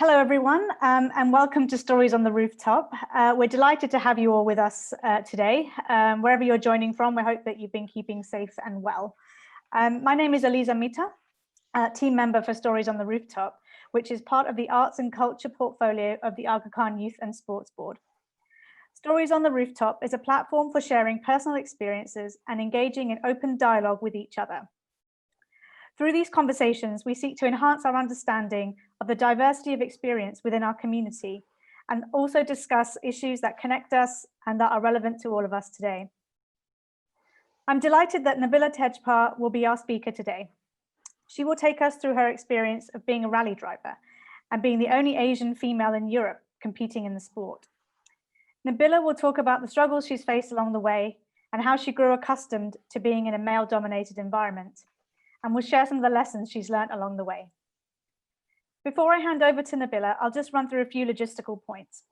Hello, everyone, and welcome to Stories on the Rooftop. We're delighted to have you all with us today. Wherever you're joining from, we hope that you've been keeping safe and well. My name is Eliza Mita, team member for Stories on the Rooftop, which is part of the Arts and Culture portfolio of the Aga Khan Youth and Sports Board. Stories on the Rooftop is a platform for sharing personal experiences and engaging in open dialogue with each other. Through these conversations, we seek to enhance our understanding of the diversity of experience within our community and also discuss issues that connect us and that are relevant to all of us today. I'm delighted that Nabila Tejpar will be our speaker today. She will take us through her experience of being a rally driver and being the only Asian female in Europe competing in the sport. Nabila will talk about the struggles she's faced along the way and how she grew accustomed to being in a male-dominated environment, and will share some of the lessons she's learned along the way. Before I hand over to Nabila, I'll just run through a few logistical points.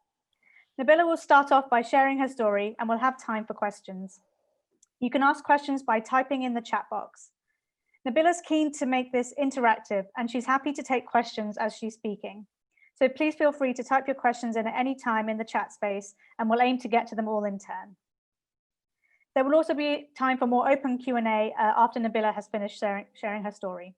Nabila will start off by sharing her story and we'll have time for questions. You can ask questions by typing in the chat box. Nabila's keen to make this interactive and she's happy to take questions as she's speaking. So please feel free to type your questions in at any time in the chat space and we'll aim to get to them all in turn. There will also be time for more open Q&A after Nabila has finished sharing her story.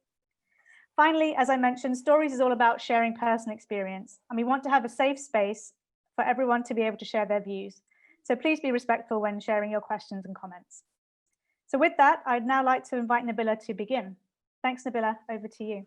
Finally, as I mentioned, Stories is all about sharing personal experience, and we want to have a safe space for everyone to be able to share their views. So please be respectful when sharing your questions and comments. So with that, I'd now like to invite Nabila to begin. Thanks, Nabila. Over to you.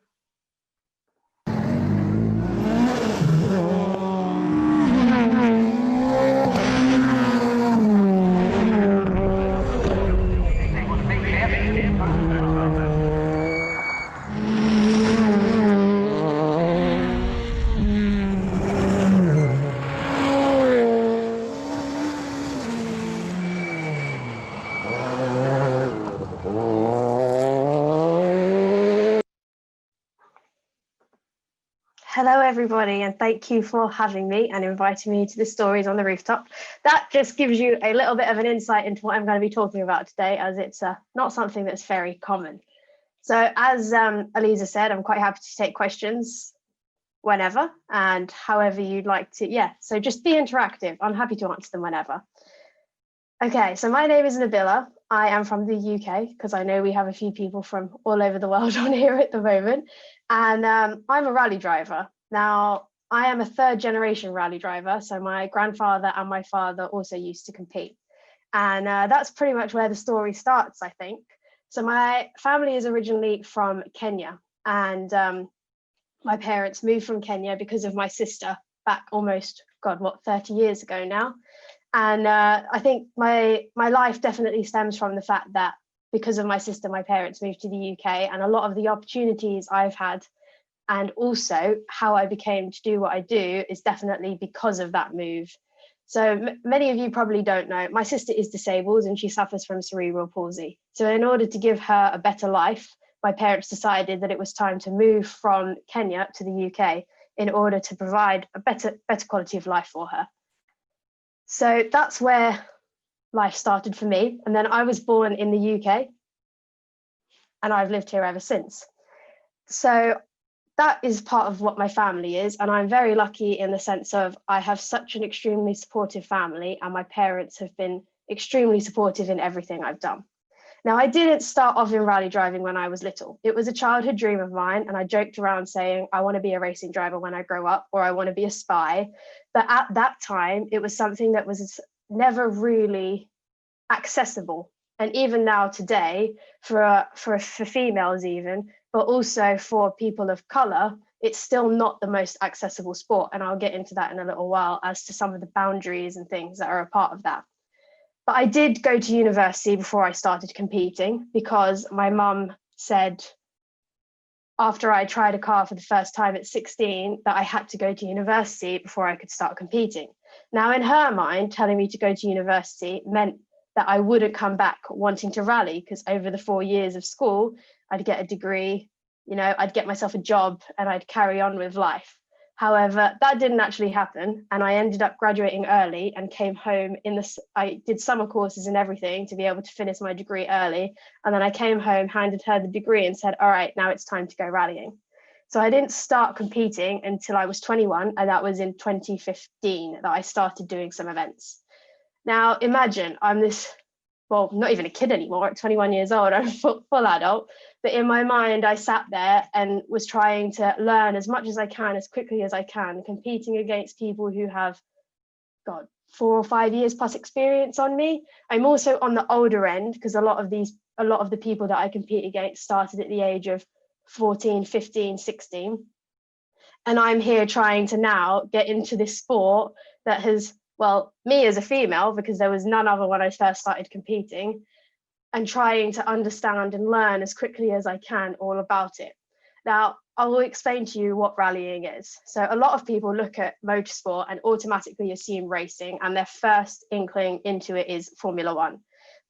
Hello, everybody, and thank you for having me and inviting me to the Stories on the Rooftop. That just gives you a little bit of an insight into what I'm going to be talking about today, as it's not something that's very common. So as Eliza said, I'm quite happy to take questions whenever and however you'd like to. Yeah, so just be interactive. I'm happy to answer them whenever. Okay, so my name is Nabila. I am from the UK because I know we have a few people from all over the world on here at the moment. And I'm a rally driver. Now, I am a third generation rally driver. So my grandfather and my father also used to compete. And that's pretty much where the story starts, I think. So my family is originally from Kenya. And my parents moved from Kenya because of my sister back almost, 30 years ago now. And I think my life definitely stems from the fact that because of my sister, my parents moved to the UK, and a lot of the opportunities I've had and also how I became to do what I do is definitely because of that move. So many of you probably don't know, my sister is disabled and she suffers from cerebral palsy. So in order to give her a better life, my parents decided that it was time to move from Kenya to the UK in order to provide a better quality of life for her. So that's where life started for me. And then I was born in the UK and I've lived here ever since. So that is part of what my family is. And I'm very lucky in the sense of I have such an extremely supportive family and my parents have been extremely supportive in everything I've done. Now, I didn't start off in rally driving when I was little. It was a childhood dream of mine. And I joked around saying, I want to be a racing driver when I grow up, or I want to be a spy. But at that time, it was something that was never really accessible. And even now today, for females even, but also for people of color, it's still not the most accessible sport. And I'll get into that in a little while as to some of the boundaries and things that are a part of that. But I did go to university before I started competing because my mum said, after I tried a car for the first time at 16, that I had to go to university before I could start competing. Now, in her mind, telling me to go to university meant that I wouldn't come back wanting to rally, because over the 4 years of school, I'd get a degree, I'd get myself a job and I'd carry on with life. However, that didn't actually happen. And I ended up graduating early and came home I did summer courses and everything to be able to finish my degree early. And then I came home, handed her the degree and said, all right, now it's time to go rallying. So I didn't start competing until I was 21, and that was in 2015 that I started doing some events. Now, imagine I'm this, well, not even a kid anymore, at 21 years old, I'm a full adult. But in my mind, I sat there and was trying to learn as much as I can, as quickly as I can, competing against people who have, God, 4 or 5 years plus experience on me. I'm also on the older end, because a lot of the people that I compete against started at the age of 14, 15, 16. And I'm here trying to now get into this sport that has, well, me as a female, because there was none other when I first started competing, and trying to understand and learn as quickly as I can all about it. Now, I will explain to you what rallying is. So a lot of people look at motorsport and automatically assume racing, and their first inkling into it is Formula One.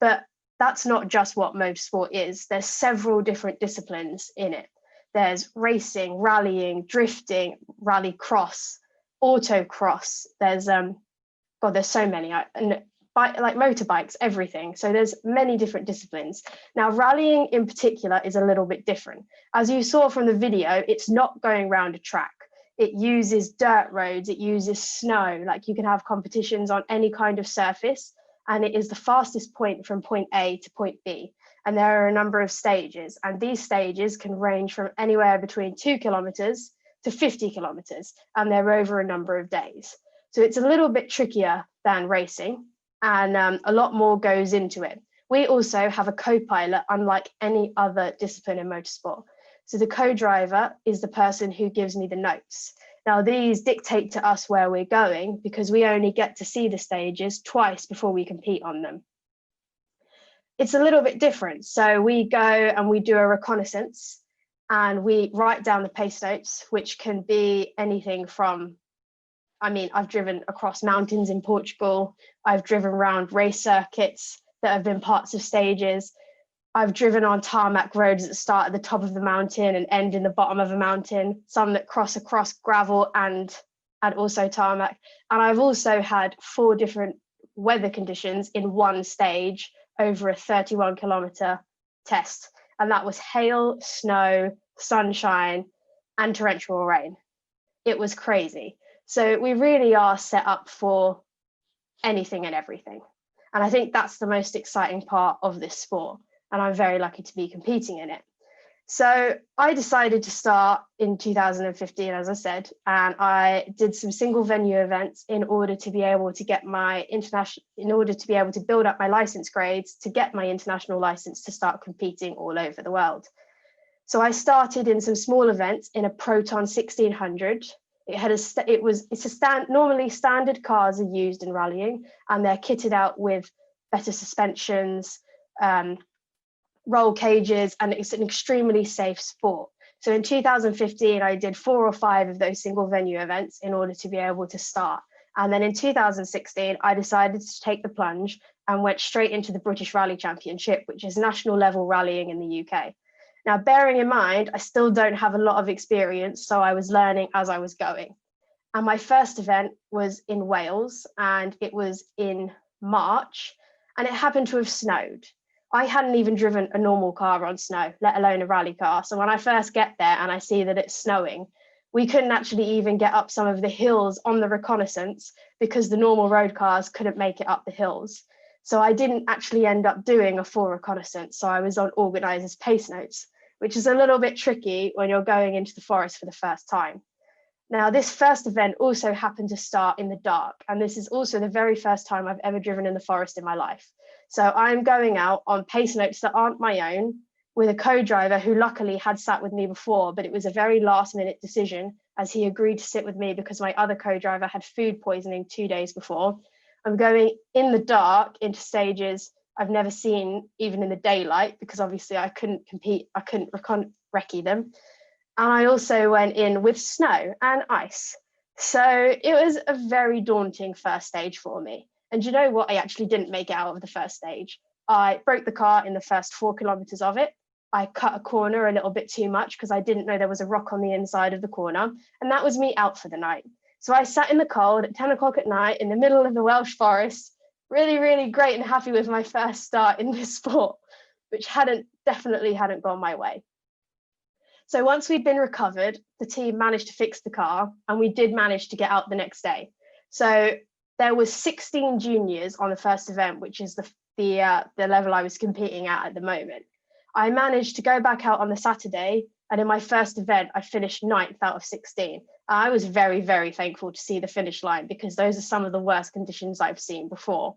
But that's not just what motorsport is. There's several different disciplines in it. There's racing, rallying, drifting, rallycross, autocross. There's there's so many. Like motorbikes, everything. So there's many different disciplines. Now, rallying in particular is a little bit different. As you saw from the video, it's not going around a track. It uses dirt roads, it uses snow. Like, you can have competitions on any kind of surface, and it is the fastest point from point A to point B. And there are a number of stages, and these stages can range from anywhere between 2 kilometers to 50 kilometers, and they're over a number of days. So it's a little bit trickier than racing, and a lot more goes into it. We also have a co-pilot, unlike any other discipline in motorsport. So the co-driver is the person who gives me the notes. Now, these dictate to us where we're going, because we only get to see the stages twice before we compete on them. It's a little bit different. So we go and we do a reconnaissance, and we write down the pace notes, which can be anything from, I've driven across mountains in Portugal. I've driven around race circuits that have been parts of stages. I've driven on tarmac roads that start at the top of the mountain and end in the bottom of a mountain, some that cross across gravel and also tarmac. And I've also had 4 different weather conditions in one stage over a 31-kilometer test. And that was hail, snow, sunshine, and torrential rain. It was crazy. So we really are set up for anything and everything. And I think that's the most exciting part of this sport. And I'm very lucky to be competing in it. So I decided to start in 2015, as I said, and I did some single venue events in order to be able to get to build up my license grades, to get my international license to start competing all over the world. So I started in some small events in a Proton 1600. Normally standard cars are used in rallying, and they're kitted out with better suspensions, roll cages, and it's an extremely safe sport. So in 2015, I did 4 or 5 of those single venue events in order to be able to start. And then in 2016, I decided to take the plunge and went straight into the British Rally Championship, which is national level rallying in the UK. Now, bearing in mind, I still don't have a lot of experience, so I was learning as I was going. And my first event was in Wales, and it was in March, and it happened to have snowed. I hadn't even driven a normal car on snow, let alone a rally car. So when I first get there and I see that it's snowing, we couldn't actually even get up some of the hills on the reconnaissance because the normal road cars couldn't make it up the hills. So I didn't actually end up doing a full reconnaissance. So I was on organizers' pace notes, which is a little bit tricky when you're going into the forest for the first time. Now, this first event also happened to start in the dark, and this is also the very first time I've ever driven in the forest in my life. So I'm going out on pace notes that aren't my own, with a co-driver who luckily had sat with me before, but it was a very last-minute decision, as he agreed to sit with me because my other co-driver had food poisoning 2 days before. I'm going in the dark into stages I've never seen, even in the daylight, because obviously I couldn't compete, I couldn't recce them. And I also went in with snow and ice. So it was a very daunting first stage for me. And you know what? I actually didn't make it out of the first stage. I broke the car in the first 4 kilometers of it. I cut a corner a little bit too much because I didn't know there was a rock on the inside of the corner. And that was me out for the night. So I sat in the cold at 10 o'clock at night in the middle of the Welsh forest, really, really great and happy with my first start in this sport, which definitely hadn't gone my way. So once we'd been recovered, the team managed to fix the car, and we did manage to get out the next day. So there was 16 juniors on the first event, which is the level I was competing at the moment. I managed to go back out on the Saturday, and in my first event, I finished 9th out of 16. I was very, very thankful to see the finish line, because those are some of the worst conditions I've seen before.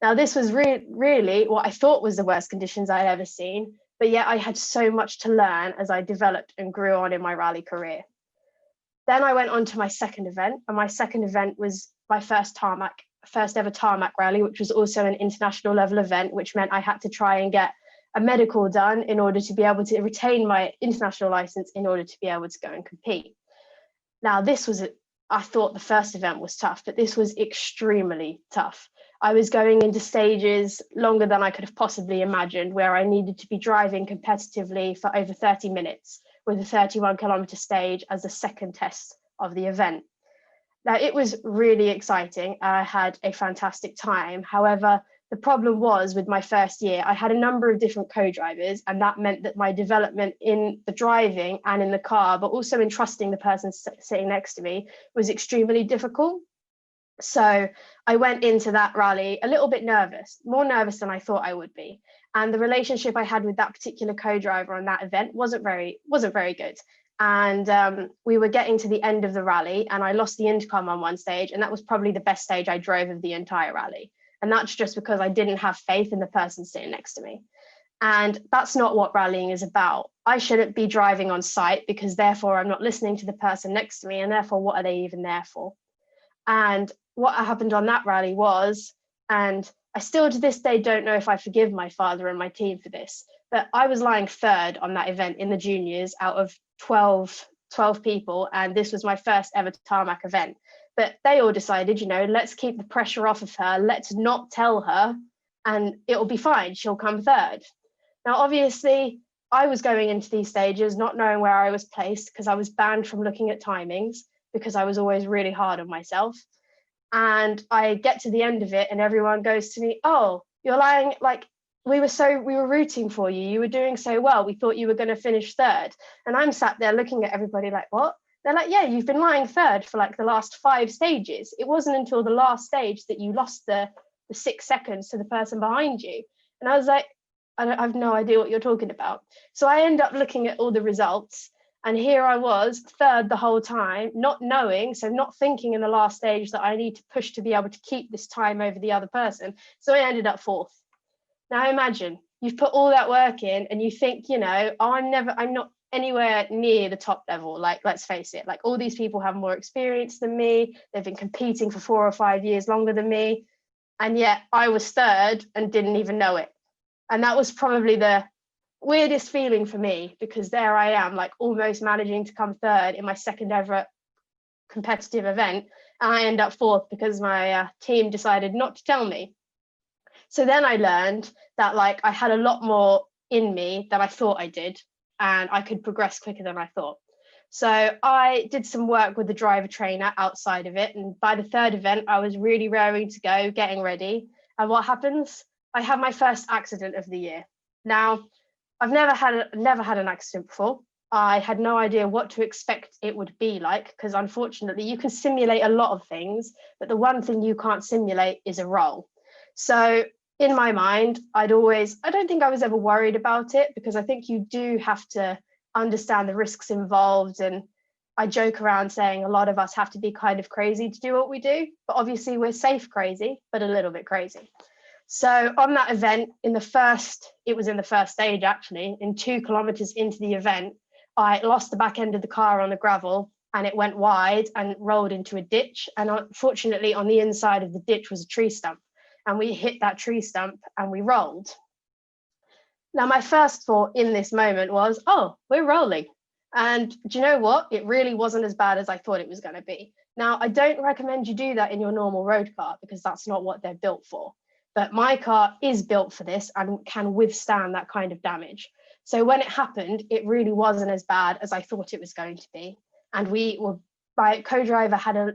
Now, this was really what I thought was the worst conditions I'd ever seen, but yet I had so much to learn as I developed and grew on in my rally career. Then I went on to my second event, and my second event was my first ever tarmac rally, which was also an international level event, which meant I had to try and get a medical done in order to be able to retain my international license in order to be able to go and compete. Now, I thought the first event was tough, but this was extremely tough. I was going into stages longer than I could have possibly imagined, where I needed to be driving competitively for over 30 minutes with a 31-kilometer stage as the second test of the event. Now, it was really exciting. I had a fantastic time. However, the problem was, with my first year, I had a number of different co-drivers, and that meant that my development in the driving and in the car, but also in trusting the person sitting next to me, was extremely difficult. So I went into that rally a little bit nervous, more nervous than I thought I would be. And the relationship I had with that particular co-driver on that event wasn't very good. And we were getting to the end of the rally, and I lost the intercom on one stage, and that was probably the best stage I drove of the entire rally. And that's just because I didn't have faith in the person sitting next to me. And that's not what rallying is about. I shouldn't be driving on sight, because therefore I'm not listening to the person next to me, and therefore what are they even there for? And what happened on that rally was, and I still to this day don't know if I forgive my father and my team for this, but I was lying third on that event in the juniors out of 12 people, and this was my first ever tarmac event. But they all decided, let's keep the pressure off of her, let's not tell her, and it'll be fine, she'll come third. Now, obviously, I was going into these stages not knowing where I was placed, because I was banned from looking at timings, because I was always really hard on myself. And I get to the end of it, and everyone goes to me, "Oh, you're lying, like, we were rooting for you. You were doing so well. We thought you were going to finish third." And I'm sat there looking at everybody like, "What?" They're like, "Yeah, you've been lying third for like the last 5 stages. It wasn't until the last stage that you lost the 6 seconds to the person behind you." And I was like, I have no idea what you're talking about. So I end up looking at all the results, and here I was third the whole time, not knowing, so not thinking in the last stage that I need to push to be able to keep this time over the other person. So I ended up 4th. Now imagine you've put all that work in, and you think, I'm not anywhere near the top level. Like, let's face it, like, all these people have more experience than me. They've been competing for 4 or 5 years longer than me. And yet I was third and didn't even know it. And that was probably the weirdest feeling for me, because there I am, like, almost managing to come third in my second ever competitive event, and I end up 4th because my team decided not to tell me. So then I learned that, like, I had a lot more in me than I thought I did, and I could progress quicker than I thought. So I did some work with the driver trainer outside of it, and by the 3rd event I was really raring to go, getting ready. And what happens? I have my first accident of the year. Now, I've never had an accident before. I had no idea what to expect it would be like, because unfortunately you can simulate a lot of things, but the one thing you can't simulate is a roll. So in my mind, I don't think I was ever worried about it, because I think you do have to understand the risks involved. And I joke around saying a lot of us have to be kind of crazy to do what we do, but obviously we're safe crazy, but a little bit crazy. So on that event, it was in the first stage actually, in 2 kilometers into the event, I lost the back end of the car on the gravel, and it went wide and rolled into a ditch. And unfortunately, on the inside of the ditch was a tree stump, and we hit that tree stump and we rolled. Now, my first thought in this moment was, oh, we're rolling. And do you know what? It really wasn't as bad as I thought it was going to be. Now, I don't recommend you do that in your normal road car, because that's not what they're built for. But my car is built for this and can withstand that kind of damage. So when it happened, it really wasn't as bad as I thought it was going to be. And my co-driver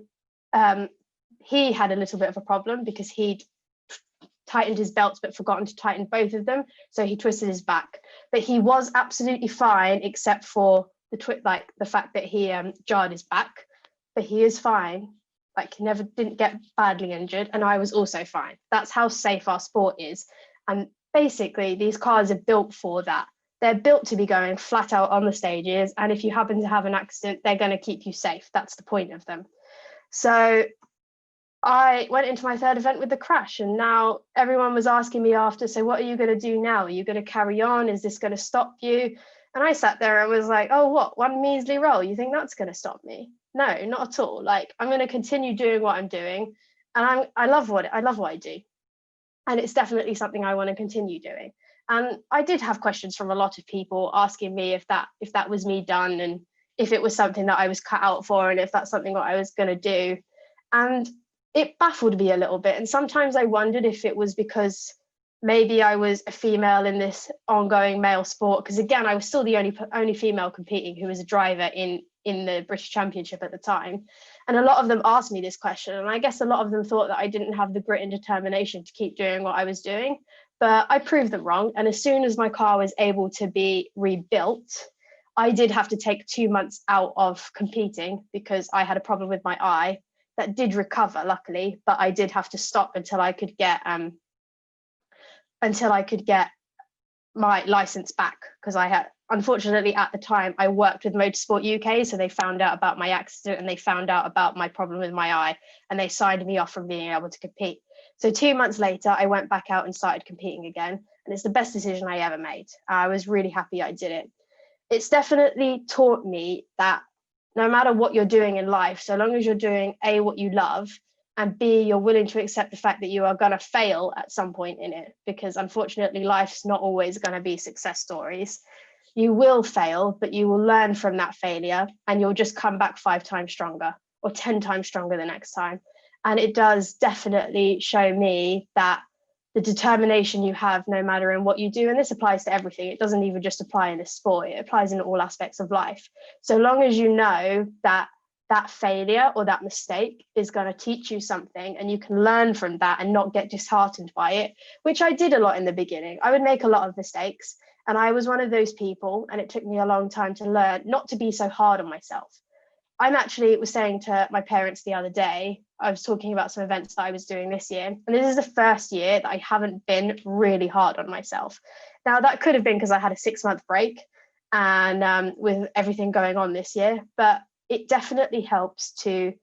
he had a little bit of a problem, because he'd tightened his belts but forgotten to tighten both of them. So he twisted his back. But he was absolutely fine, except for the fact that he jarred his back, but he is fine. Like, he never didn't get badly injured, and I was also fine. That's how safe our sport is. And basically, these cars are built for that. They're built to be going flat out on the stages, and if you happen to have an accident, they're going to keep you safe. That's the point of them. So I went into my third event with the crash, and now everyone was asking me after, so what are you going to do now? Are you going to carry on? Is this going to stop you? And I sat there and was like, oh, what? One measly roll? You think that's going to stop me? No, not at all. Like, I'm going to continue doing what I'm doing, and I love what I do, and it's definitely something I want to continue doing. And I did have questions from a lot of people asking me if that was me done, and if it was something that I was cut out for, and if that's something that I was going to do. And it baffled me a little bit. And sometimes I wondered if it was because maybe I was a female in this ongoing male sport, because again, I was still the only female competing who was a driver in the British Championship at the time. And a lot of them asked me this question, and I guess a lot of them thought that I didn't have the grit and determination to keep doing what I was doing, but I proved them wrong. And as soon as my car was able to be rebuilt, I did have to take 2 months out of competing because I had a problem with my eye that did recover, luckily, but I did have to stop until I could get my license back, because I had, unfortunately at the time, I worked with Motorsport UK, so they found out about my accident and they found out about my problem with my eye, and they signed me off from being able to compete. So 2 months later, I went back out and started competing again, and it's the best decision I ever made. I was really happy I did it. It's definitely taught me that no matter what you're doing in life, so long as you're doing A, what you love, and B, you're willing to accept the fact that you are going to fail at some point in it, because unfortunately, life's not always going to be success stories. You will fail, but you will learn from that failure, and you'll just come back 5 times stronger or 10 times stronger the next time. And it does definitely show me that the determination you have, no matter in what you do, and this applies to everything, it doesn't even just apply in this sport, it applies in all aspects of life. So long as you know that that failure or that mistake is going to teach you something, and you can learn from that and not get disheartened by it, which I did a lot in the beginning. I would make a lot of mistakes, and I was one of those people, and it took me a long time to learn not to be so hard on myself. I'm actually was saying to my parents the other day, I was talking about some events that I was doing this year, and this is the first year that I haven't been really hard on myself. Now, that could have been because I had a 6-month break and with everything going on this year, but it definitely helps to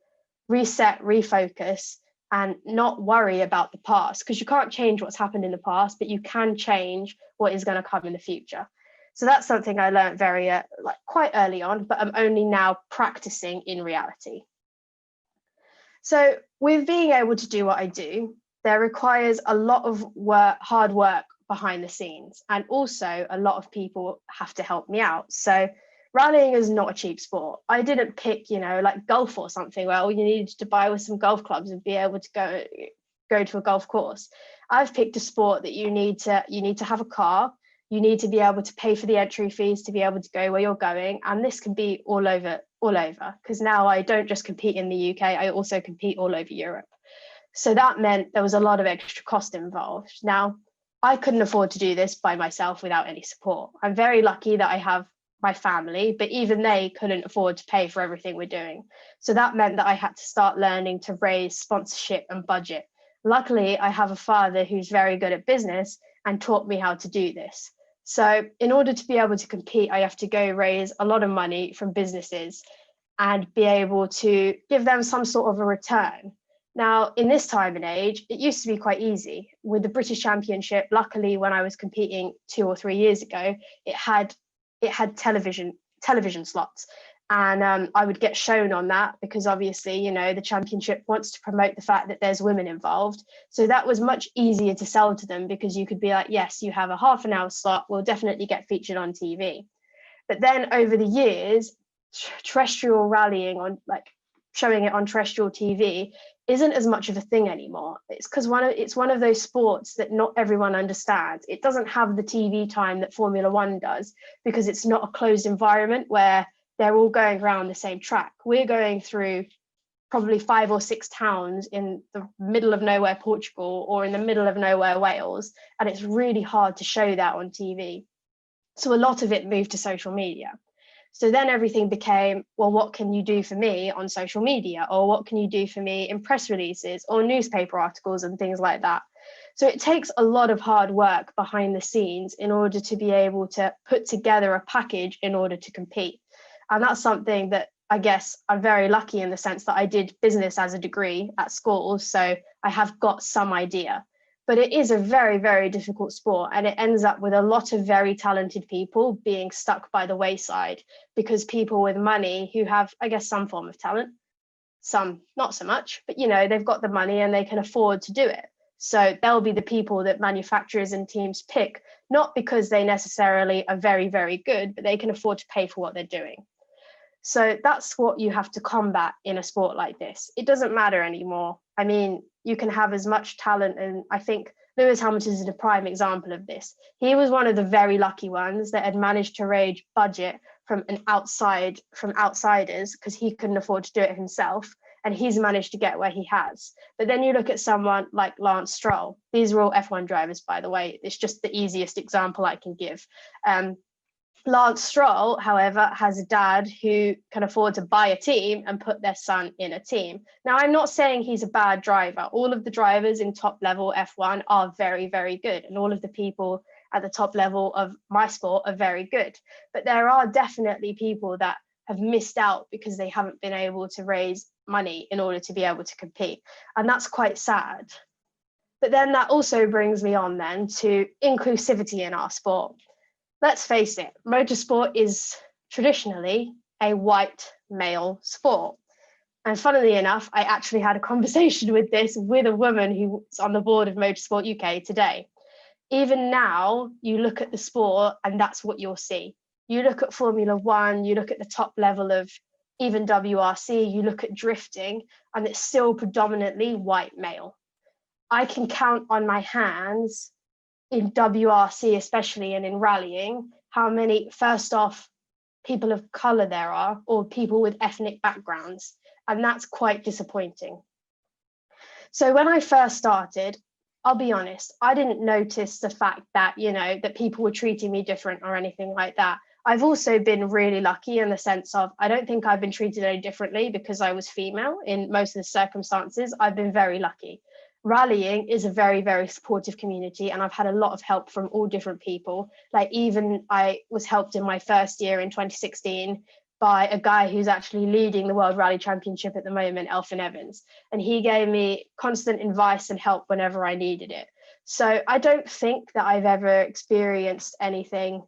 reset, refocus, and not worry about the past, because you can't change what's happened in the past, but you can change what is going to come in the future. So that's something I learned very quite early on, but I'm only now practicing in reality. So with being able to do what I do, there requires a lot of hard work behind the scenes, and also a lot of people have to help me out. So rallying is not a cheap sport. I didn't pick, like golf or something where all you needed to buy was some golf clubs and be able to go to a golf course. I've picked a sport that you need to have a car. You need to be able to pay for the entry fees to be able to go where you're going. And this can be all over, because now I don't just compete in the UK, I also compete all over Europe. So that meant there was a lot of extra cost involved. Now, I couldn't afford to do this by myself without any support. I'm very lucky that I have my family, but even they couldn't afford to pay for everything we're doing. So that meant that I had to start learning to raise sponsorship and budget. Luckily, I have a father who's very good at business and taught me how to do this. So in order to be able to compete, I have to go raise a lot of money from businesses and be able to give them some sort of a return. Now, in this time and age, it used to be quite easy. With the British Championship, luckily, when I was competing 2 or 3 years ago, it had television slots. And I would get shown on that because obviously, the championship wants to promote the fact that there's women involved. So that was much easier to sell to them, because you could be like, yes, you have a half an hour slot, we'll definitely get featured on TV. But then over the years, terrestrial rallying showing it on terrestrial TV isn't as much of a thing anymore. It's because it's one of those sports that not everyone understands. It doesn't have the TV time that Formula One does, because it's not a closed environment where they're all going around the same track. We're going through probably 5 or 6 towns in the middle of nowhere, Portugal, or in the middle of nowhere, Wales. And it's really hard to show that on TV. So a lot of it moved to social media. So then everything became, well, what can you do for me on social media? Or what can you do for me in press releases or newspaper articles and things like that? So it takes a lot of hard work behind the scenes in order to be able to put together a package in order to compete. And that's something that I guess I'm very lucky in the sense that I did business as a degree at school. So I have got some idea. But it is a very, very difficult sport, and it ends up with a lot of very talented people being stuck by the wayside because people with money who have, I guess, some form of talent, some not so much, but they've got the money and they can afford to do it. So they'll be the people that manufacturers and teams pick, not because they necessarily are very, very good, but they can afford to pay for what they're doing. So that's what you have to combat in a sport like this. It doesn't matter anymore. I mean, you can have as much talent, and I think Lewis Hamilton is a prime example of this. He was one of the very lucky ones that had managed to raise budget from outsiders because he couldn't afford to do it himself, and he's managed to get where he has. But then you look at someone like Lance Stroll. These are all F1 drivers, by the way. It's just the easiest example I can give. Lance Stroll, however, has a dad who can afford to buy a team and put their son in a team. Now, I'm not saying he's a bad driver. All of the drivers in top level F1 are very, very good. And all of the people at the top level of my sport are very good. But there are definitely people that have missed out because they haven't been able to raise money in order to be able to compete. And that's quite sad. But then that also brings me on then to inclusivity in our sport. Let's face it, motorsport is traditionally a white male sport. And funnily enough, I actually had a conversation with this with a woman who's on the board of Motorsport UK today. Even now, you look at the sport and that's what you'll see. You look at Formula One, you look at the top level of even WRC, you look at drifting, and it's still predominantly white male. I can count on my hands in WRC especially, and in rallying, how many, first off, people of colour there are, or people with ethnic backgrounds, and that's quite disappointing. So when I first started, I'll be honest, I didn't notice the fact that, that people were treating me different or anything like that. I've also been really lucky in the sense of, I don't think I've been treated any differently because I was female in most of the circumstances. I've been very lucky. Rallying is a very, very supportive community, and I've had a lot of help from all different people. Like, even I was helped in my first year in 2016 by a guy who's actually leading the World Rally Championship at the moment, Elfyn Evans, and he gave me constant advice and help whenever I needed it. So I don't think that I've ever experienced anything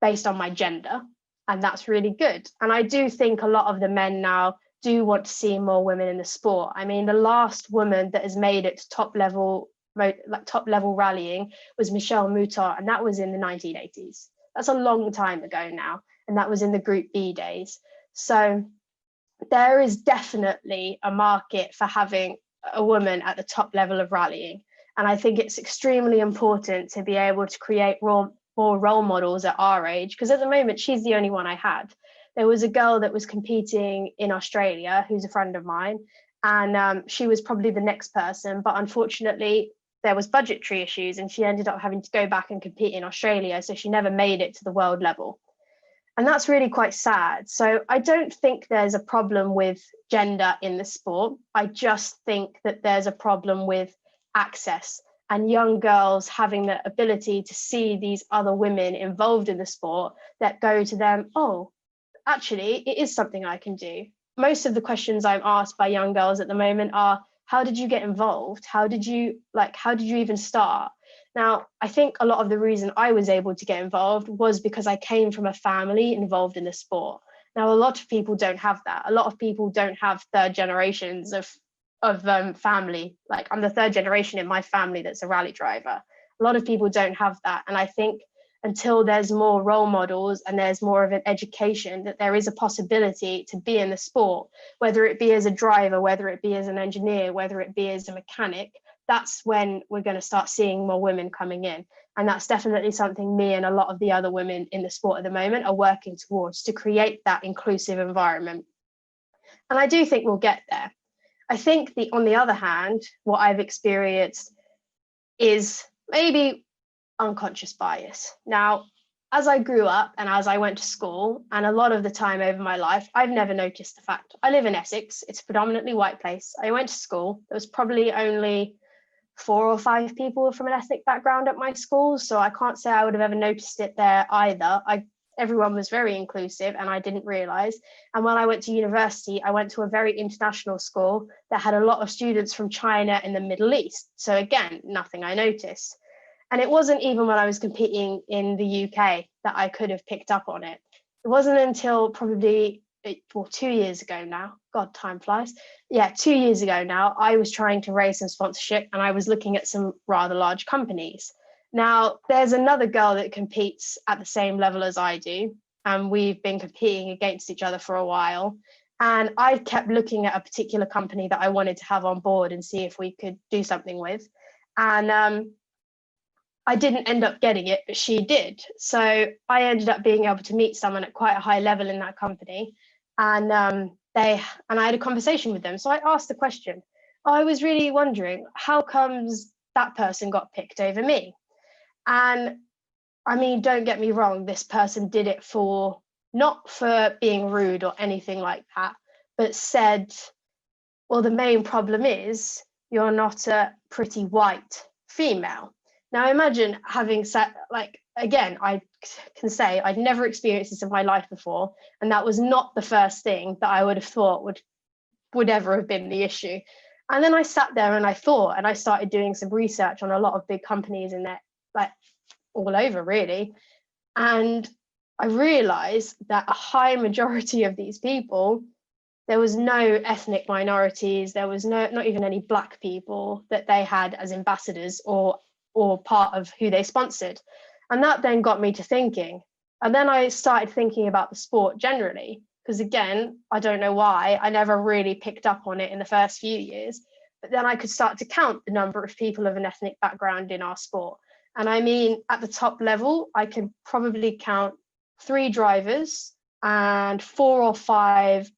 based on my gender, and that's really good. And I do think a lot of the men now do want to see more women in the sport. I mean, the last woman that has made it to top level rallying was Michelle Mouton, and that was in the 1980s. That's a long time ago now, and that was in the Group B days. So there is definitely a market for having a woman at the top level of rallying, and I think it's extremely important to be able to create more role models at our age, because at the moment she's the only one I had. There was a girl that was competing in Australia who's a friend of mine, and she was probably the next person, but unfortunately there was budgetary issues and she ended up having to go back and compete in Australia, so she never made it to the world level. And that's really quite sad. So I don't think there's a problem with gender in the sport. I just think that there's a problem with access and young girls having the ability to see these other women involved in the sport that go to them, oh, actually, it is something I can do. Most of the questions I'm asked by young girls at the moment are, how did you get involved? How did you even start? Now, I think a lot of the reason I was able to get involved was because I came from a family involved in the sport. Now, a lot of people don't have that. A lot of people don't have third generations of family. Like, I'm the third generation in my family that's a rally driver. A lot of people don't have that. And I think until there's more role models and there's more of an education that there is a possibility to be in the sport, whether it be as a driver, whether it be as an engineer, whether it be as a mechanic, that's when we're going to start seeing more women coming in. And that's definitely something me and a lot of the other women in the sport at the moment are working towards, to create that inclusive environment. And I do think we'll get there. I think on the other hand, what I've experienced is maybe unconscious bias. Now, as I grew up and as I went to school, and a lot of the time over my life, I've never noticed the fact. I live in Essex. It's a predominantly white place. I went to school. There was probably only 4 or 5 people from an ethnic background at my school. So I can't say I would have ever noticed it there either. Everyone was very inclusive and I didn't realize. And when I went to university, I went to a very international school that had a lot of students from China and the Middle East. So again, nothing I noticed. And it wasn't even when I was competing in the UK that I could have picked up on it. It wasn't until probably 2 years ago now. God, time flies. Yeah, 2 years ago now, I was trying to raise some sponsorship and I was looking at some rather large companies. Now, there's another girl that competes at the same level as I do, and we've been competing against each other for a while. And I kept looking at a particular company that I wanted to have on board and see if we could do something with. And I didn't end up getting it, but she did. So I ended up being able to meet someone at quite a high level in that company. And I had a conversation with them. So I asked the question, I was really wondering, how comes that person got picked over me? And I mean, don't get me wrong, this person did it not for being rude or anything like that, but said, well, the main problem is you're not a pretty white female. Now imagine having said, again, I can say I'd never experienced this in my life before, and that was not the first thing that I would have thought would ever have been the issue. And then I sat there and I thought, and I started doing some research on a lot of big companies in there, all over really. And I realized that a high majority of these people, there was no ethnic minorities, there was not even any Black people that they had as ambassadors or part of who they sponsored. And that then got me to thinking. And then I started thinking about the sport generally, because again, I don't know why, I never really picked up on it in the first few years. But then I could start to count the number of people of an ethnic background in our sport. And I mean, at the top level, I can probably count 3 drivers and 4 or 5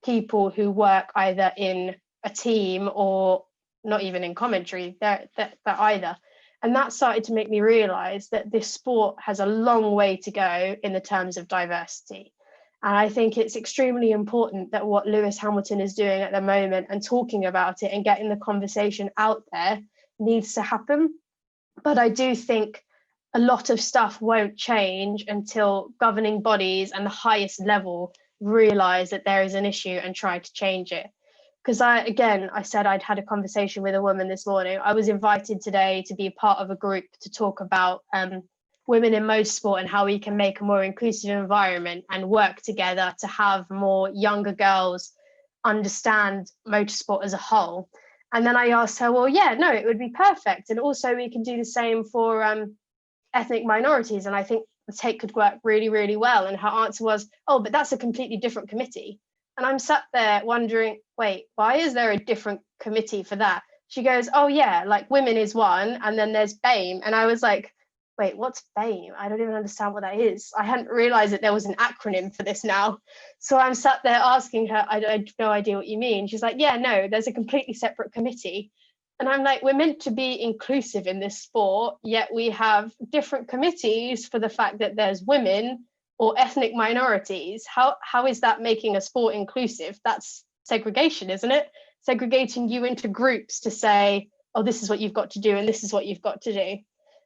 people who work either in a team or not even in commentary, they're either. And that started to make me realize that this sport has a long way to go in the terms of diversity. And I think it's extremely important that what Lewis Hamilton is doing at the moment and talking about it and getting the conversation out there needs to happen. But I do think a lot of stuff won't change until governing bodies and the highest level realize that there is an issue and try to change it. Because I said I'd had a conversation with a woman this morning. I was invited today to be part of a group to talk about women in motorsport and how we can make a more inclusive environment and work together to have more younger girls understand motorsport as a whole. And then I asked her, well, yeah, no, it would be perfect. And also we can do the same for ethnic minorities. And I think the take could work really, really well. And her answer was, oh, but that's a completely different committee. And I'm sat there wondering, wait, why is there a different committee for that? She goes, oh, yeah, like women is one. And then there's BAME. And I was like, wait, what's BAME? I don't even understand what that is. I hadn't realized that there was an acronym for this now. So I'm sat there asking her, I have no idea what you mean. She's like, yeah, no, there's a completely separate committee. And I'm like, we're meant to be inclusive in this sport, yet we have different committees for the fact that there's women or ethnic minorities. How is that making a sport inclusive? That's segregation, isn't it? Segregating you into groups to say, oh, this is what you've got to do and this is what you've got to do.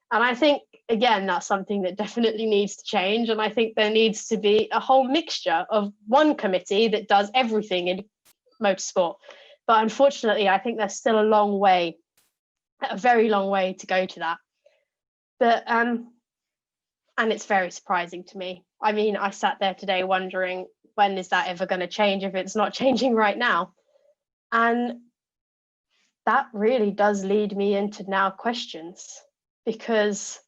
And I think, again, that's something that definitely needs to change. And I think there needs to be a whole mixture of one committee that does everything in motorsport. But unfortunately, I think there's still a very long way to go to that. But and it's very surprising to me. I mean, I sat there today wondering, when is that ever going to change if it's not changing right now? And that really does lead me into now questions, because,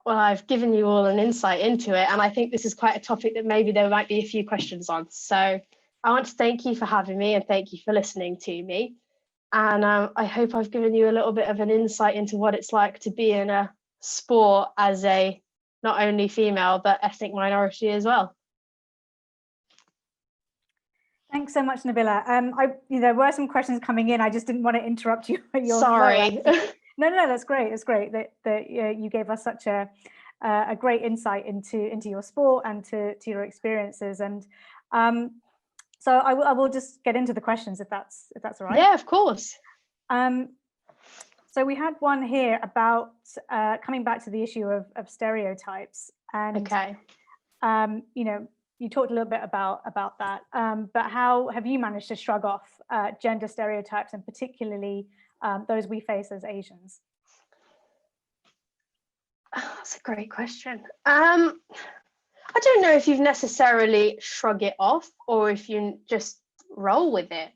well, I've given you all an insight into it, and I think this is quite a topic that maybe there might be a few questions on. So I want to thank you for having me and thank you for listening to me. And I hope I've given you a little bit of an insight into what it's like to be in a sport as a not only female, but ethnic minority as well. Thanks so much, Nabila. There were some questions coming in. I just didn't want to interrupt you. Sorry. No, that's great. It's great that you gave us such a a great insight into your sport and to your experiences. And so I will just get into the questions if that's all right. Yeah, of course. So we had one here about coming back to the issue of stereotypes, and Okay. you know, you talked a little bit about that, but how have you managed to shrug off gender stereotypes, and particularly those we face as Asians? Oh, that's a great question. I don't know if you've necessarily shrug it off or if you just roll with it.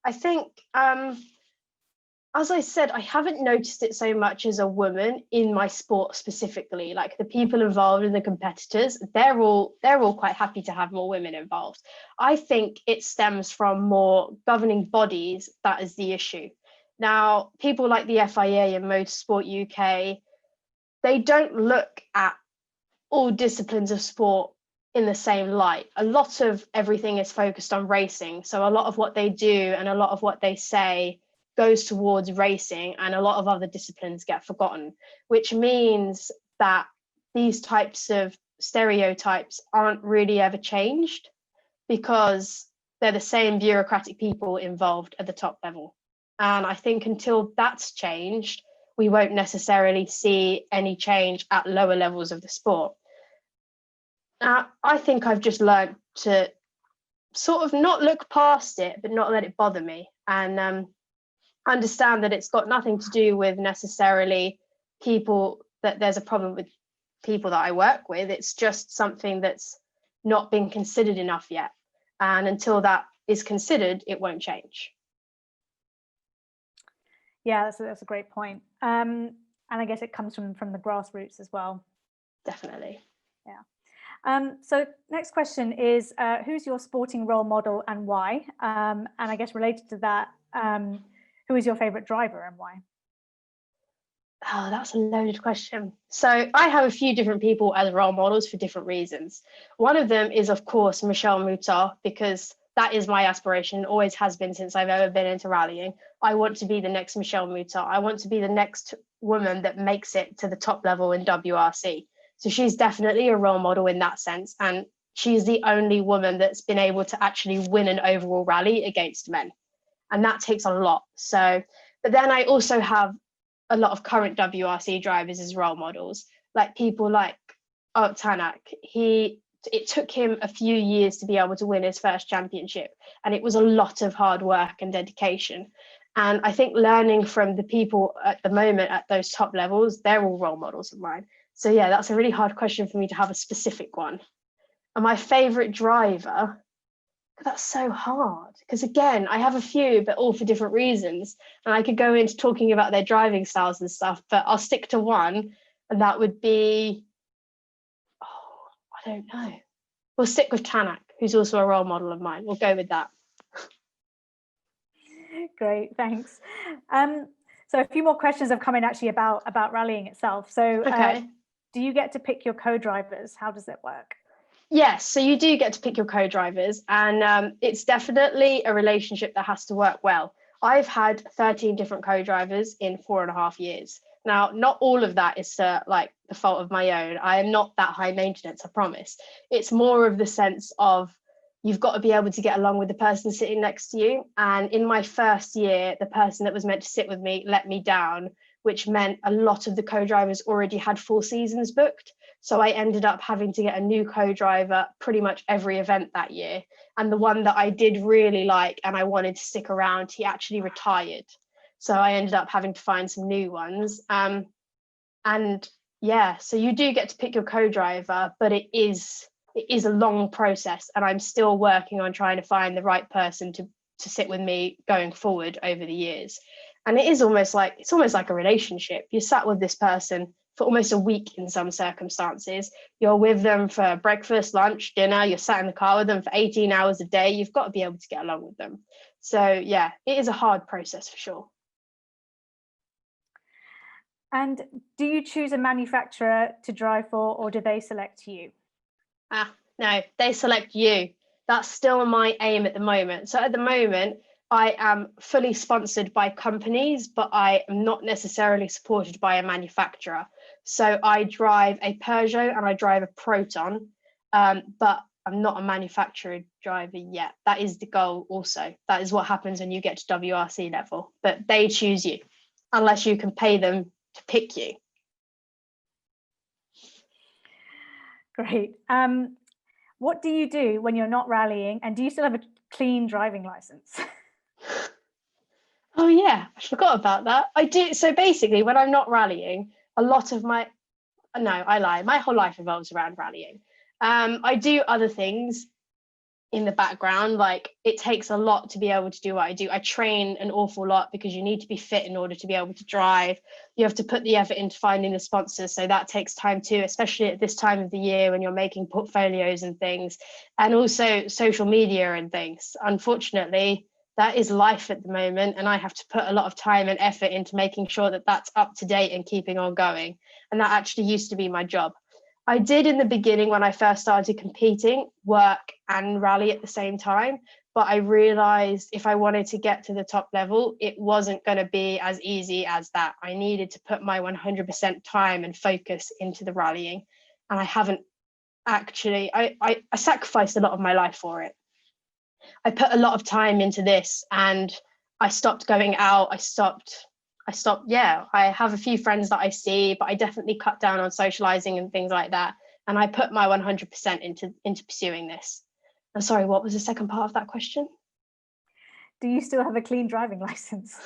I think, as I said, I haven't noticed it so much as a woman in my sport specifically. Like the people involved and the competitors, they're all quite happy to have more women involved. I think it stems from more governing bodies. That is the issue. Now, people like the FIA and Motorsport UK, they don't look at all disciplines of sport in the same light. A lot of everything is focused on racing. So a lot of what they do and a lot of what they say goes towards racing, and a lot of other disciplines get forgotten, which means that these types of stereotypes aren't really ever changed because they're the same bureaucratic people involved at the top level. And I think until that's changed, we won't necessarily see any change at lower levels of the sport. I think I've just learned to sort of not look past it, but not let it bother me, and understand that it's got nothing to do with necessarily people, that there's a problem with people that I work with. It's just something that's not been considered enough yet. And until that is considered, it won't change. Yeah, that's a great point. And I guess it comes from the grassroots as well. Definitely. Yeah. So next question is, who's your sporting role model and why? And I guess related to that, who is your favorite driver and why? Oh, that's a loaded question. So I have a few different people as role models for different reasons. One of them is, of course, Michelle Moutar, because that is my aspiration, always has been since I've ever been into rallying. I want to be the next Michelle Moutar. I want to be the next woman that makes it to the top level in WRC. So she's definitely a role model in that sense. And she's the only woman that's been able to actually win an overall rally against men. And that takes a lot. So, but then I also have a lot of current WRC drivers as role models, like people like Tanak. It took him a few years to be able to win his first championship, and it was a lot of hard work and dedication. And I think learning from the people at the moment at those top levels, they're all role models of mine. So yeah, that's a really hard question for me to have a specific one. And my favorite driver, that's so hard, because again, I have a few, but all for different reasons. And I could go into talking about their driving styles and stuff, but I'll stick to one, and that would be, I don't know. We'll stick with Tanak, who's also a role model of mine. We'll go with that. Great, thanks. So a few more questions have come in actually about rallying itself. So okay. Do you get to pick your co-drivers? How does it work? Yes, so you do get to pick your co-drivers, and it's definitely a relationship that has to work well. I've had 13 different co-drivers in 4.5 years. Now, not all of that is like the fault of my own. I am not that high maintenance, I promise. It's more of the sense of you've got to be able to get along with the person sitting next to you. And in my first year, the person that was meant to sit with me let me down, which meant a lot of the co-drivers already had full seasons booked. So I ended up having to get a new co-driver pretty much every event that year. And the one that I did really like and I wanted to stick around, he actually retired. So I ended up having to find some new ones. And yeah, so you do get to pick your co-driver, but it is a long process. And I'm still working on trying to find the right person to sit with me going forward over the years. And it's almost like a relationship. You sat with this person for almost a week in some circumstances. You're with them for breakfast, lunch, dinner. You're sat in the car with them for 18 hours a day. You've got to be able to get along with them. So yeah, it is a hard process for sure. And do you choose a manufacturer to drive for, or do they select you? No, they select you. That's still my aim at the moment. So at the moment, I am fully sponsored by companies, but I am not necessarily supported by a manufacturer. So I drive a Peugeot and I drive a Proton, but I'm not a manufacturer driver yet. That is the goal also. That is what happens when you get to WRC level, but they choose you unless you can pay them to pick you. Great. What do you do when you're not rallying, and do you still have a clean driving license? Oh yeah, I forgot about that. I do. So basically, when I'm not rallying, a lot of my, no, I lie. My whole life revolves around rallying. I do other things in the background. Like, it takes a lot to be able to do what I do. I train an awful lot because you need to be fit in order to be able to drive. You have to put the effort into finding the sponsors. So that takes time too, especially at this time of the year when you're making portfolios and things, and also social media and things. Unfortunately, that is life at the moment. And I have to put a lot of time and effort into making sure that that's up to date and keeping on going. And that actually used to be my job. I did in the beginning when I first started competing, work and rally at the same time, but I realized if I wanted to get to the top level, it wasn't going to be as easy as that. I needed to put my 100% time and focus into the rallying, and I haven't actually, I sacrificed a lot of my life for it. I put a lot of time into this and I stopped going out. I stopped, yeah, I have a few friends that I see, but I definitely cut down on socializing and things like that. And I put my 100% into pursuing this. I'm sorry, what was the second part of that question? Do you still have a clean driving license?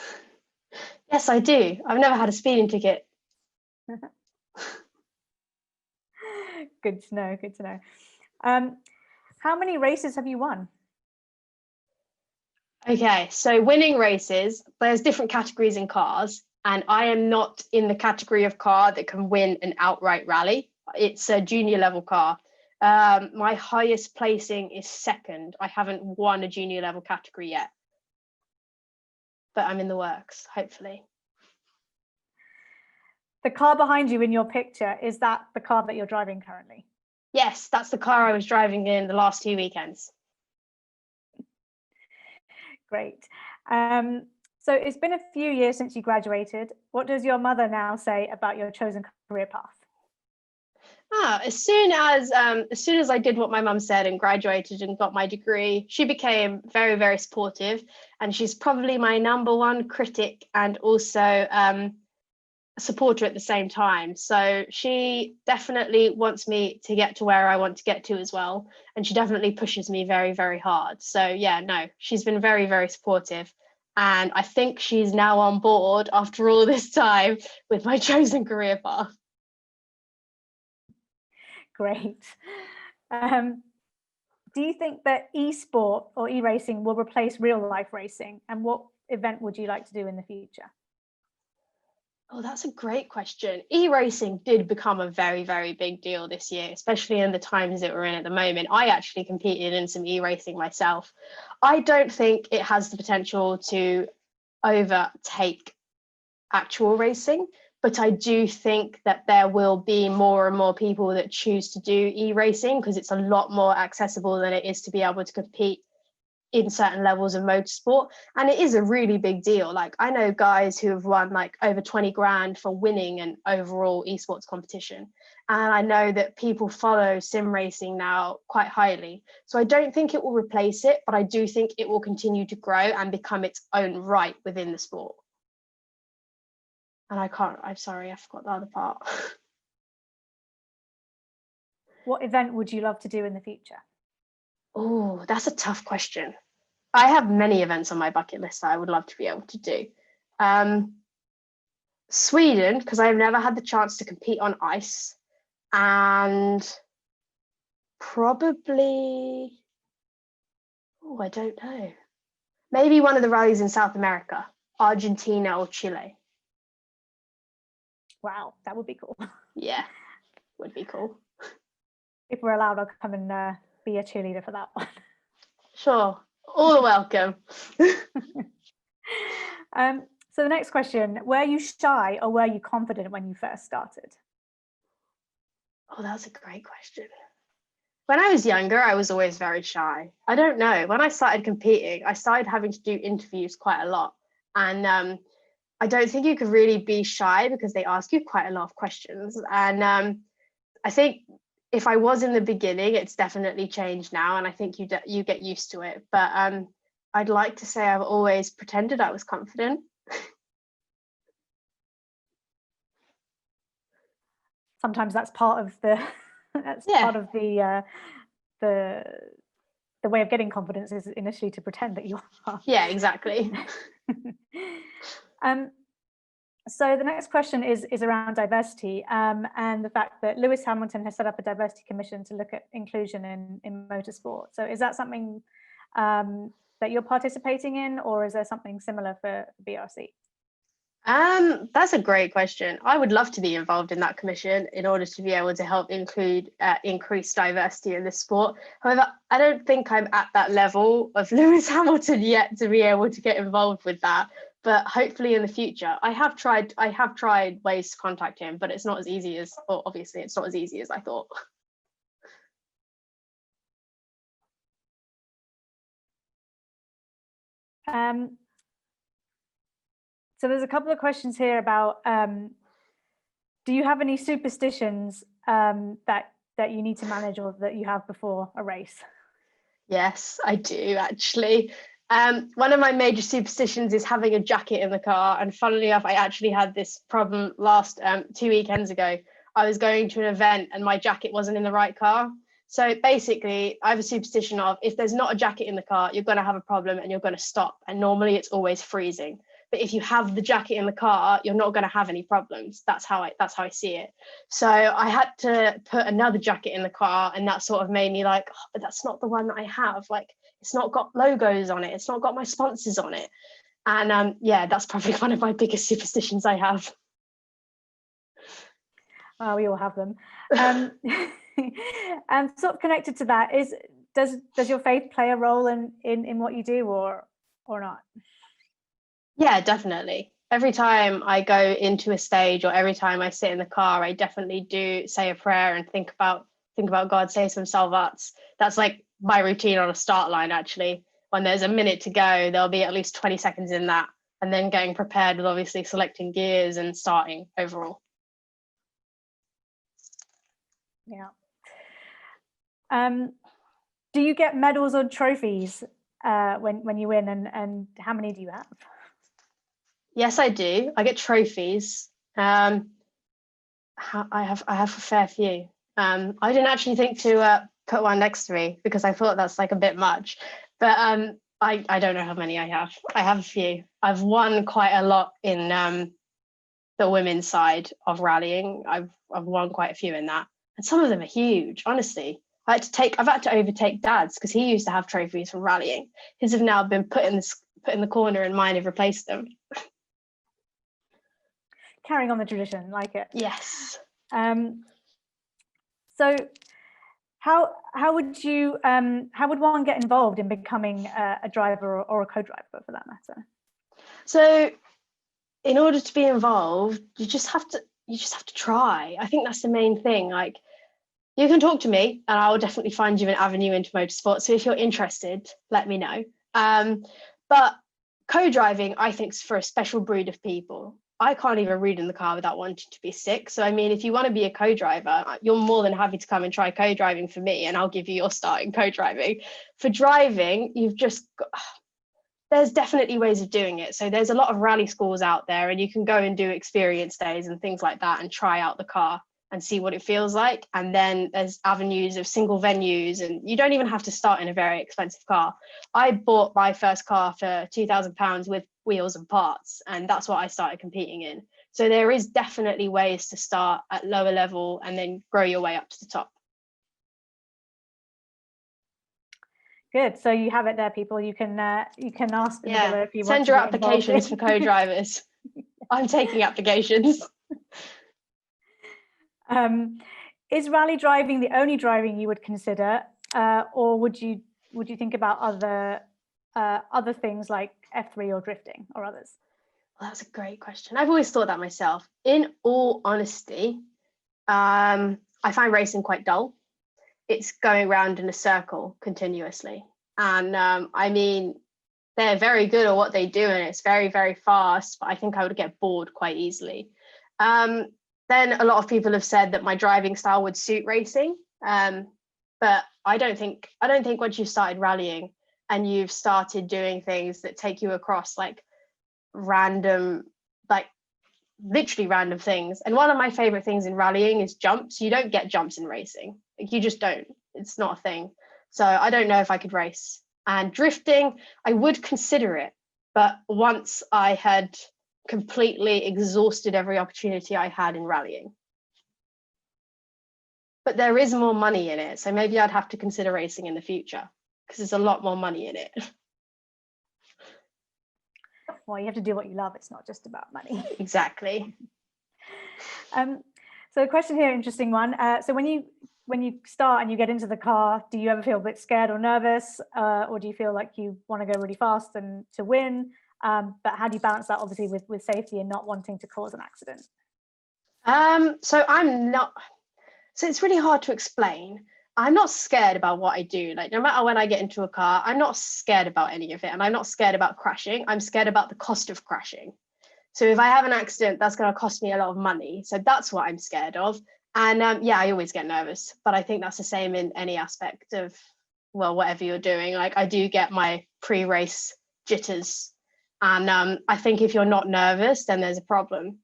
Yes, I do. I've never had a speeding ticket. Good to know, good to know. How many races have you won? Okay, so winning races, there's different categories in cars, and I am not in the category of car that can win an outright rally. It's a junior level car. My highest placing is second. I haven't won a junior level category yet, but I'm in the works, hopefully. The car behind you in your picture, is that the car that you're driving currently? Yes, that's the car I was driving in the last 2 weekends. Great. So it's been a few years since you graduated. What does your mother now say about your chosen career path? As soon as I did what my mum said and graduated and got my degree, she became very, very supportive, and she's probably my number one critic and also supporter at the same time. So she definitely wants me to get to where I want to get to as well, and she definitely pushes me very, very hard. So yeah, no, she's been very, very supportive, and I think she's now on board after all this time with my chosen career path. Great. Do you think that e-sport or e-racing will replace real life racing? And what event would you like to do in the future? Oh, that's a great question. E-racing did become a very, very big deal this year, especially in the times that we're in at the moment. I actually competed in some e-racing myself. I don't think it has the potential to overtake actual racing, but I do think that there will be more and more people that choose to do e-racing because it's a lot more accessible than it is to be able to compete in certain levels of motorsport, and it is a really big deal. Like, I know guys who have won like over 20 grand for winning an overall esports competition, and I know that people follow sim racing now quite highly. So I don't think it will replace it, but I do think it will continue to grow and become its own right within the sport. And I'm sorry, I forgot the other part. What event would you love to do in the future? Oh, that's a tough question. I have many events on my bucket list that I would love to be able to do. Sweden, because I've never had the chance to compete on ice, and probably, oh, I don't know. Maybe one of the rallies in South America, Argentina or Chile. Wow, that would be cool. Yeah, would be cool. If we're allowed, I'll come and be a cheerleader for that one. Sure, all welcome. So the next question, were you shy or were you confident when you first started? Oh, that's a great question. When I was younger, I was always very shy. I don't know. When I started competing, I started having to do interviews quite a lot. And I don't think you could really be shy because they ask you quite a lot of questions. And I think if I was in the beginning, it's definitely changed now. And I think you get used to it. But I'd like to say I've always pretended I was confident. Sometimes that's part of the part of the way of getting confidence is initially to pretend that you are. Yeah, exactly. So the next question is around diversity and the fact that Lewis Hamilton has set up a diversity commission to look at inclusion in motorsport. So is that something that you're participating in, or is there something similar for BRC? That's a great question. I would love to be involved in that commission in order to be able to help include increased diversity in the sport. However, I don't think I'm at that level of Lewis Hamilton yet to be able to get involved with that. But hopefully in the future, I have tried ways to contact him, but it's not as easy as, or obviously it's not as easy as I thought. So there's a couple of questions here about, do you have any superstitions that you need to manage or that you have before a race? Yes, I do actually. One of my major superstitions is having a jacket in the car. And funnily enough, I actually had this problem last 2 weekends ago. I was going to an event and my jacket wasn't in the right car. So basically, I have a superstition of if there's not a jacket in the car, you're going to have a problem and you're going to stop. And normally it's always freezing. But if you have the jacket in the car, you're not going to have any problems. That's how I see it. So I had to put another jacket in the car, and that sort of made me like, oh, but that's not the one that I have. Like, it's not got logos on it. It's not got my sponsors on it. And yeah, that's probably one of my biggest superstitions I have. Well, we all have them. And sort of connected to that is, does your faith play a role in what you do or not? Yeah, definitely. Every time I go into a stage or every time I sit in the car, I definitely do say a prayer and think about God, say some salvats. That's like my routine on a start line, actually. When there's a minute to go, there'll be at least 20 seconds in that, and then getting prepared with obviously selecting gears and starting overall. Yeah. Do you get medals or trophies when you win, and how many do you have? Yes, I do. I get trophies. I have a fair few. I didn't actually think to put one next to me because I thought that's like a bit much. But I don't know how many I have. I have a few. I've won quite a lot in the women's side of rallying. I've won quite a few in that, and some of them are huge. Honestly, I've had to overtake Dad's because he used to have trophies from rallying. His have now been put in the corner, and mine have replaced them. Carrying on the tradition, like it. Yes. So how would one get involved in becoming a driver or a co-driver for that matter? So in order to be involved, you just have to try. I think that's the main thing. Like, you can talk to me and I will definitely find you an avenue into motorsport. So if you're interested, let me know. But co-driving, I think, is for a special breed of people. I can't even read in the car without wanting to be sick. So, I mean, if you want to be a co-driver, you're more than happy to come and try co-driving for me, and I'll give you your start in co-driving. For driving, there's definitely ways of doing it. So there's a lot of rally schools out there, and you can go and do experience days and things like that and try out the car and see what it feels like. And then there's avenues of single venues, and you don't even have to start in a very expensive car. I bought my first car for £2,000 with wheels and parts, and that's what I started competing in. So there is definitely ways to start at lower level and then grow your way up to the top. Good. So you have it there, people. You can ask Nabila if you want. Send your applications for co-drivers. I'm taking applications. Is rally driving the only driving you would consider, or would you think about other things like F3 or drifting or others? Well, that's a great question. I've always thought that myself. In all honesty, I find racing quite dull. it's going round in a circle continuously. And I mean, they're very good at what they do, and it's very, very fast, but I think I would get bored quite easily. Then a lot of people have said that my driving style would suit racing. But I don't think once you've started rallying and you've started doing things that take you across like random, like literally random things. And one of my favorite things in rallying is jumps. You don't get jumps in racing. Like, you just don't. It's not a thing. So I don't know if I could race. And drifting, I would consider it. But once I had completely exhausted every opportunity I had in rallying. But there is more money in it. So maybe I'd have to consider racing in the future because there's a lot more money in it. Well, you have to do what you love. It's not just about money. Exactly. So a question here, interesting one. So when you start and you get into the car, do you ever feel a bit scared or nervous? Or do you feel like you want to go really fast and to win? But how do you balance that, obviously, with safety and not wanting to cause an accident? So it's really hard to explain. I'm not scared about what I do. Like, no matter when I get into a car, I'm not scared about any of it. And I'm not scared about crashing. I'm scared about the cost of crashing. So if I have an accident, that's going to cost me a lot of money. So that's what I'm scared of. And yeah, I always get nervous. But I think that's the same in any aspect of, well, whatever you're doing. Like, I do get my pre-race jitters. And I think if you're not nervous, then there's a problem.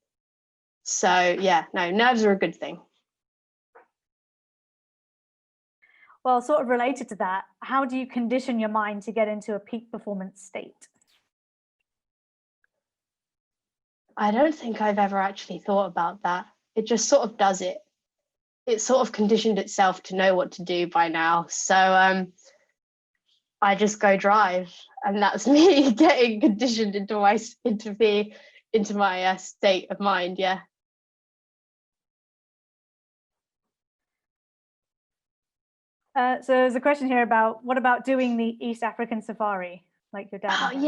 So yeah, no, nerves are a good thing. Well, sort of related to that, how do you condition your mind to get into a peak performance state? I don't think I've ever actually thought about that. It just sort of does it. It sort of conditioned itself to know what to do by now. So I just go drive, and that's me getting conditioned into my state of mind. Yeah. So there's a question here about, what about doing the East African safari, like your dad? Oh,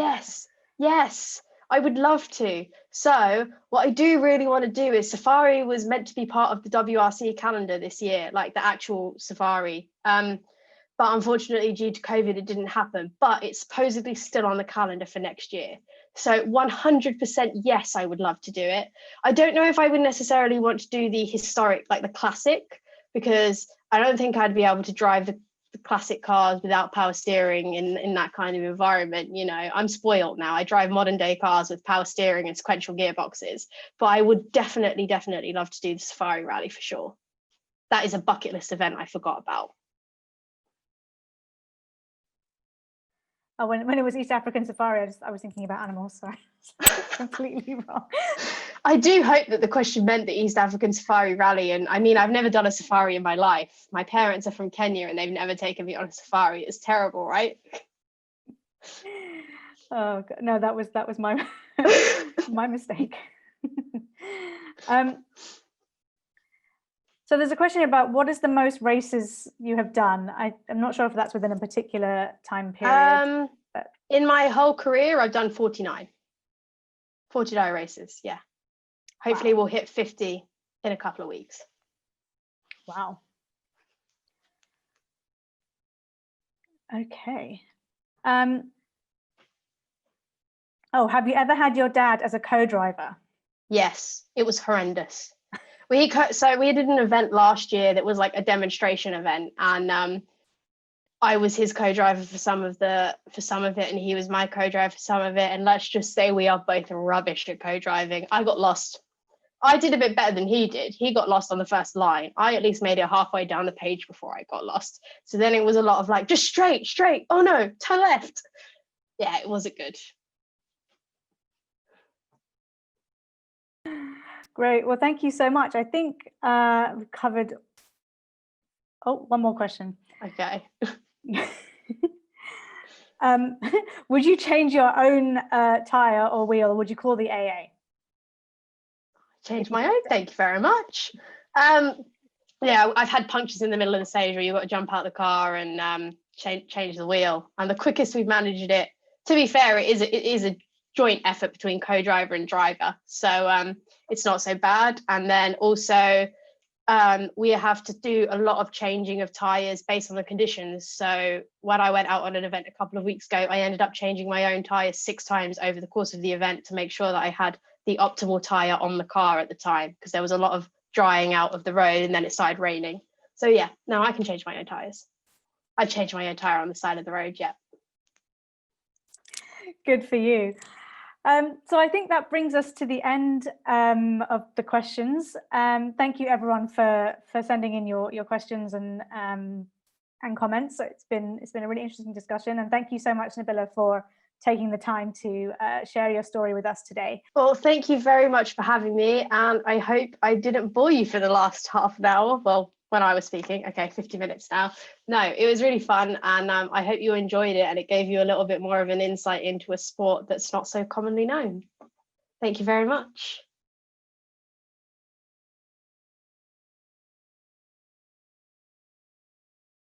yes, I would love to. So what I do really want to do is, safari was meant to be part of the WRC calendar this year, like the actual safari. But unfortunately, due to COVID, it didn't happen. But it's supposedly still on the calendar for next year. So 100% yes, I would love to do it. I don't know if I would necessarily want to do the historic, like the classic, because I don't think I'd be able to drive the classic cars without power steering in that kind of environment. You know, I'm spoiled now. I drive modern day cars with power steering and sequential gearboxes, but I would definitely love to do the safari rally for sure. That is a bucket list event I forgot about. Oh, when it was East African safari, I was thinking about animals. Sorry, completely wrong. I do hope that the question meant the East African Safari Rally. And I mean, I've never done a safari in my life. My parents are from Kenya and they've never taken me on a safari. It's terrible, right? Oh God. No, that was my my mistake. So there's a question about, what is the most races you have done? I'm not sure if that's within a particular time period. In my whole career, I've done 49 races. Yeah. Hopefully we'll hit 50 in a couple of weeks. Wow. Okay. Oh, have you ever had your dad as a co-driver? Yes, it was horrendous. So we did an event last year that was like a demonstration event, and I was his co-driver for some of it, and he was my co-driver for some of it. And let's just say we are both rubbish at co-driving. I got lost. I did a bit better than he did. He got lost on the first line. I at least made it halfway down the page before I got lost. So then it was a lot of like, just straight. Oh no, turn left. Yeah, it wasn't good. Great. Well, thank you so much. I think we've covered. Oh, one more question. Okay. Would you change your own tire or wheel, or would you call the AA? Change my own, thank you very much. Yeah, I've had punctures in the middle of the stage where you've got to jump out the car and change the wheel. And the quickest we've managed it, to be fair, it is a joint effort between co-driver and driver. So it's not so bad. And then also we have to do a lot of changing of tyres based on the conditions. So when I went out on an event a couple of weeks ago, I ended up changing my own tyres 6 times over the course of the event to make sure that I had the optimal tyre on the car at the time, because there was a lot of drying out of the road and then it started raining. So yeah, no, I can change my own tyres. I changed my own tyre on the side of the road, yeah. Good for you. So I think that brings us to the end of the questions. Thank you everyone for sending in your questions and comments. So it's been a really interesting discussion, and thank you so much, Nabila, for taking the time to share your story with us today. Well, thank you very much for having me, and I hope I didn't bore you for the last half an hour. Well, when I was speaking, okay, 50 minutes now. No, it was really fun, and I hope you enjoyed it and it gave you a little bit more of an insight into a sport that's not so commonly known. Thank you very much.